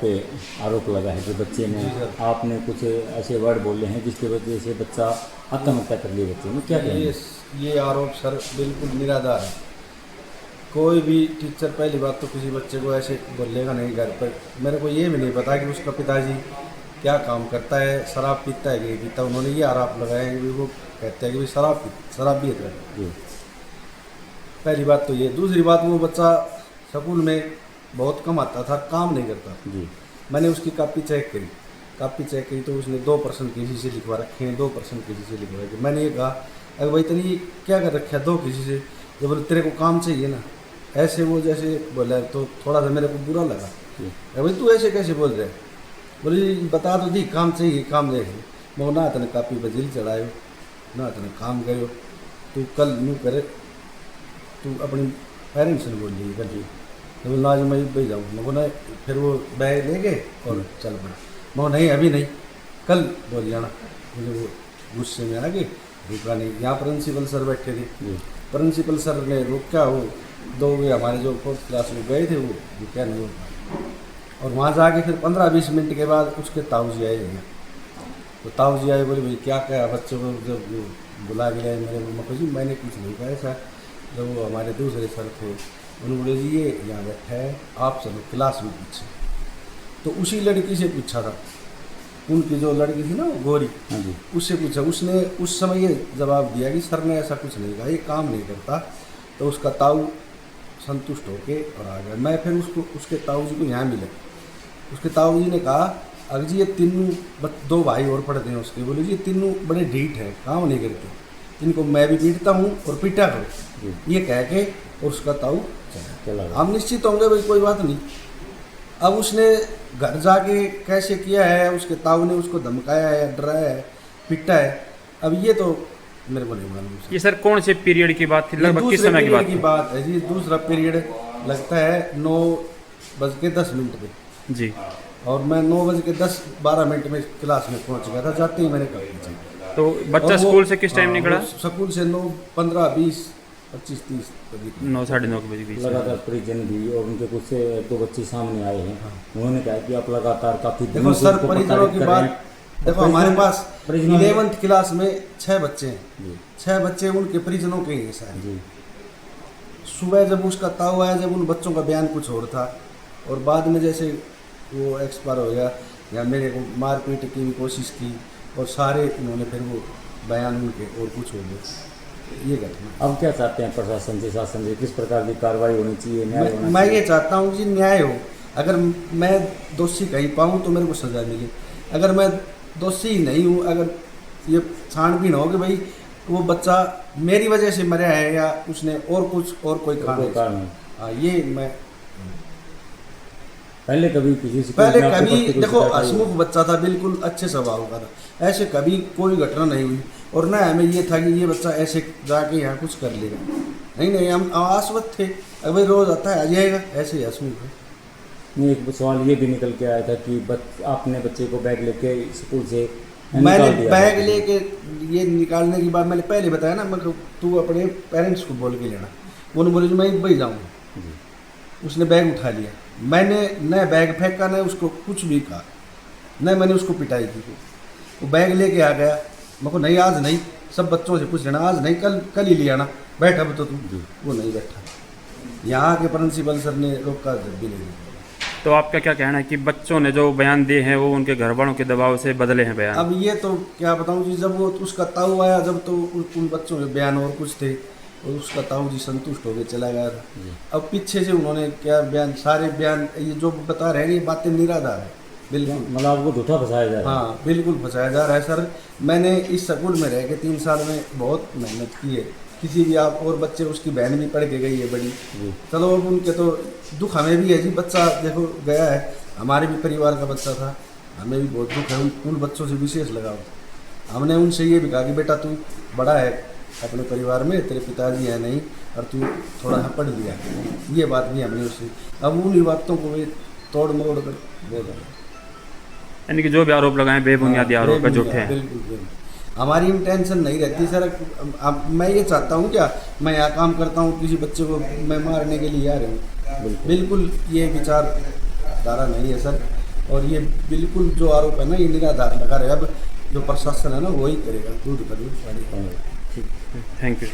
पे आरोप लगा है कि बच्चे ने आपने कुछ ऐसे वर्ड बोले हैं जिसकी वजह से बच्चा आत्महत्या कर लिया। बच्चे में क्या कहेंगे? ये आरोप सर बिल्कुल निराधार है। कोई भी टीचर पहली बात तो किसी बच्चे को ऐसे बोलेगा नहीं घर पर। मेरे को ये भी नहीं पता कि उसका पिताजी क्या काम करता है, शराब पीता है कि नहीं पीता। उन्होंने ये आरोप लगाया है कि वो कहते हैं कि भाई शराब भी है। जी। पहली बात तो ये। दूसरी बात, वो बच्चा स्कूल में बहुत कम आता था, काम नहीं करता। जी। मैंने उसकी कापी चेक करी तो उसने 2% किसी से लिखवा रखे हैं, 2% किसी से लिखवा रखे। मैंने ये कहा अरे भाई इतनी क्या कर रखा है 2 किसी से, जो बोले तेरे को काम चाहिए ना, ऐसे वो जैसे बोला तो थोड़ा सा मेरे को बुरा लगा। अरे भाई तू ऐसे कैसे बोल रहे? बोले बता तो दी काम चाहिए, काम दे। मैं ना तने कापी पर जिल चढ़ायो, ना तने काम करो, तू कल यूँ करे, तू अपनी पेरेंट्स ने बोल दी कल। तो बोला आज मैं भाई जाऊँ। मैं बोला फिर वो बैग ले गए और चल पड़ा। मैं नहीं अभी नहीं, कल बोल जाना। मुझे वो गुस्से में आ गए, रुका नहीं। यहाँ प्रिंसिपल सर बैठे थे, प्रिंसिपल सर ने रोका। वो 2 हमारे जो 4th क्लास में गए थे वो रुका नहीं होता। और वहाँ जाके फिर 15-20 मिनट के बाद उसके ताऊ जी आए हैं। तो ताऊ जी आए, बोले भाई क्या कहा बच्चों को, जब बुला के लाए मेरे मम्मा जी। मैंने कुछ नहीं कहा ऐसा। जब वो हमारे दूसरे सर थे, उन्होंने बोले जी ये यहाँ बैठा है, आप चलो क्लास में पूछे। तो उसी लड़की से पूछा था, उनकी जो लड़की थी ना वो गोरी, उससे पूछा। उसने उस समय ये जवाब दिया कि सर ने ऐसा कुछ नहीं कहा, ये काम नहीं करता। तो उसका ताऊ संतुष्ट होके और आ गया। मैं फिर उसके ताऊ जी को यहाँ मिले। उसके ताऊ जी ने कहा अगर जी ये तीनों 2 भाई और पढ़ते हैं उसके, बोले जी ये तीनों बड़े ढीठ हैं, काम नहीं करते, इनको मैं भी पीटता हूँ और पीटा करो, ये कह के। और उसका ताऊ चला। हम निश्चित होंगे भाई कोई बात नहीं। अब उसने घर जाके कैसे किया है, उसके ताऊ ने उसको धमकाया है, डराया है, पिटा है, अब ये तो मेरे को नहीं मालूम। ये सर कौन से पीरियड की बात थी, लगभग किस समय की बात है जी? दूसरा पीरियड लगता है 9:10 पे जी। और मैं 9:10-12 में क्लास में पहुंच गया था। जाते ही मैंने कहा तो बच्चा स्कूल से किस टाइम निकला? स्कूल से 9:15, 20, 25, 30 9, 9:30 के बजे। लगातार परिजन भी और उनके कुछ 2 बच्चे सामने आए हैं। उन्होंने कहा कि आप लगातार काफी देखो सर परिजनों की बात, देखो हमारे पास 11th क्लास में 6 बच्चे हैं। 6 बच्चे उनके परिजनों के ही सारे। सुबह जब उसका ताऊ आया, जब उन बच्चों का बयान कुछ और था, और बाद में जैसे वो एक्सपायर हो गया या मेरे को मारपीट की भी कोशिश की, और सारे उन्होंने फिर वो बयान उनके और कुछ हो गए। ये घटना। अब क्या चाहते हैं प्रशासन से, शासन से, किस प्रकार की कार्रवाई होनी चाहिए, न्याय होना मैं ये चाहता हूँ कि न्याय हो। अगर मैं दोषी कहीं पाऊँ तो मेरे को सजा मिले। अगर मैं दोषी नहीं हूँ, अगर ये छानबीन हो कि भाई वो बच्चा मेरी वजह से मरा है या उसने और कुछ और कोई कारण है, ये मैं पहले कभी किसी से देखो हसमुख बच्चा था, बिल्कुल अच्छे स्वभाव का था, ऐसे कभी कोई घटना नहीं हुई। और ना हमें ये था कि ये बच्चा ऐसे जाके यहाँ कुछ कर लेगा, नहीं हम आश्वस्त थे अगर रोज आता है आ जाएगा, ऐसे ही हसमुख है। नहीं, एक सवाल ये भी निकल के आया था कि आपने बच्चे को बैग लेके स्कूल से मैंने बैग लेके ये निकालने की बात मैंने पहले बताया ना, मतलब तू अपने पेरेंट्स को बोल के लेना। उन्होंने बोले मैं भाई जाऊँगा। उसने बैग उठा लिया, मैंने न बैग फेंका न उसको कुछ भी कहा, न मैंने उसको पिटाई की। वो बैग लेके आ गया। मैं को नहीं आज नहीं, सब बच्चों से पूछ लेना, आज नहीं कल ही ले आना, बैठ अब तो तुम। वो नहीं बैठा। यहाँ के प्रिंसिपल सर ने रोका, जब भी नहीं। तो आपका क्या कहना है कि बच्चों ने जो बयान दिए हैं वो उनके घर वालों के दबाव से बदले हैं बयान? अब ये तो क्या बताऊँ जी, जब वो उसका ताऊ आया, जब तो उन बच्चों के बयान और कुछ थे, और उसका ताऊ जी संतुष्ट हो गए चला गया था। अब पीछे से उन्होंने क्या बयान, सारे बयान ये जो बता रहे हैं ये बातें निराधार है, बिल्कुल। मतलब आपको झूठा फंसाया जा रहा है? हाँ बिल्कुल फंसाया जा रहा है सर। मैंने इस स्कूल में रह के 3 साल में बहुत मेहनत की है। किसी भी आप और बच्चे, उसकी बहन भी पढ़ के गई है बड़ी, चलो अब उनके तो दुख हमें भी है जी। बच्चा देखो गया है, हमारे भी परिवार का बच्चा था, हमें भी बहुत दुख है। उन बच्चों से विशेष लगाव। हमने उनसे ये भी कहा कि बेटा तू बड़ा है अपने परिवार में, तेरे पिताजी है नहीं, और तू थोड़ा पढ़ लिया, ये बात भी हमने उससे। अब उन्हीं बातों को भी तोड़ मरोड़ कर बोल रहे, यानी कि जो भी आरोप लगाए बेबुनियादी आरोप है, झूठे हैं। बिल्कुल। हमारी इंटेंशन नहीं रहती सर। अब मैं ये चाहता हूँ क्या, मैं यहाँ काम करता हूँ, किसी बच्चे को मैं मारने के लिए आ रहा हूँ, बिल्कुल ये विचारधारा नहीं है सर। और ये बिल्कुल जो आरोप है ना ये निराधार लगा रहे। अब जो प्रशासन है ना वही करेगा, दूध का दूध पानी। ठीक। Thank you.